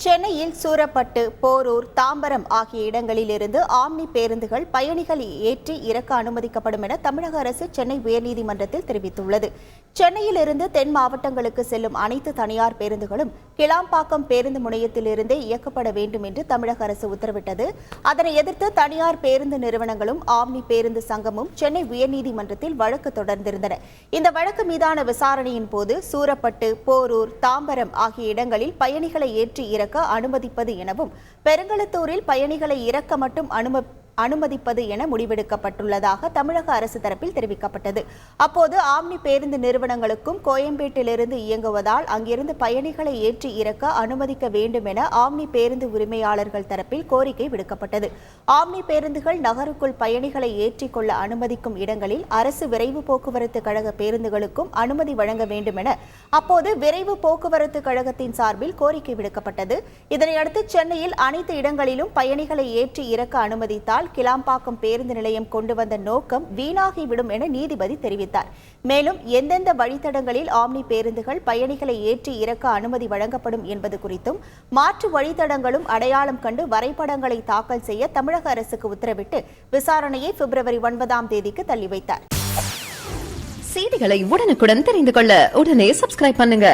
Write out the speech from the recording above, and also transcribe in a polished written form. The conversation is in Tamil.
சென்னையில் சூரப்பட்டு, போரூர், தாம்பரம் ஆகிய இடங்களில் இருந்து ஆம்னி பேருந்துகள் பயணிகளை ஏற்றி இறக்க அனுமதிக்கப்படும் என தமிழக அரசு சென்னை உயர்நீதிமன்றத்தில் தெரிவித்துள்ளது. சென்னையில் இருந்து தென் மாவட்டங்களுக்கு செல்லும் அனைத்து தனியார் பேருந்துகளும் கிளாம்பாக்கம் பேருந்து முனையத்திலிருந்தே இயக்கப்பட வேண்டும் என்று தமிழக அரசு உத்தரவிட்டது. அதனை எதிர்த்து தனியார் பேருந்து நிறுவனங்களும் ஆம்னி பேருந்து சங்கமும் சென்னை உயர்நீதிமன்றத்தில் வழக்கு தொடர்ந்திருந்தன. இந்த வழக்கு மீதான விசாரணையின் போது சூரப்பட்டு, போரூர், தாம்பரம் ஆகிய இடங்களில் பயணிகளை ஏற்றி இறக்க அனுமதிப்பது எனவும், பெருங்களத்தூரில் பயணிகளை இறக்க மட்டும் அனுமதிப்பது என முடிவெடுக்கப்பட்டுள்ளதாக தமிழக அரசு தரப்பில் தெரிவிக்கப்பட்டது. அப்போது ஆம்னி பேருந்து நிறுவனங்களுக்கும் கோயம்பேட்டிலிருந்து இயங்குவதால் அங்கிருந்து பயணிகளை ஏற்றி இறக்க அனுமதிக்க வேண்டும் என ஆம்னி பேருந்து உரிமையாளர்கள் தரப்பில் கோரிக்கை விடுக்கப்பட்டது. ஆம்னி பேருந்துகள் நகருக்குள் பயணிகளை ஏற்றிக் கொள்ள அனுமதிக்கும் இடங்களில் அரசு விரைவு போக்குவரத்து கழக பேருந்துகளுக்கும் அனுமதி வழங்க வேண்டும் என அப்போது விரைவு போக்குவரத்து கழகத்தின் சார்பில் கோரிக்கை விடுக்கப்பட்டது. இதனையடுத்து சென்னையில் அனைத்து இடங்களிலும் பயணிகளை ஏற்றி இறக்க அனுமதித்தால் கிளாம்பாக்கம் பேருந்து நிலையம் கொண்டு வந்த நோக்கம் வீணாகிவிடும் என நீதிபதி தெரிவித்தார். மேலும் எந்தெந்த வழித்தடங்களில் ஆம்னி பேருந்துகள் பயணிகளை ஏற்றி இறக்க அனுமதி வழங்கப்படும் என்பது குறித்தும் மாற்று வழித்தடங்களும் அடையாளம் கண்டு வரைபடங்களை தாக்கல் செய்ய தமிழக அரசுக்கு உத்தரவிட்டு விசாரணையை பிப்ரவரி 9ஆம் தேதிக்கு தள்ளி வைத்தார். செய்திகளை உடனுக்குடன் தெரிந்து கொள்ள உடனே சப்ஸ்கிரைப் பண்ணுங்க.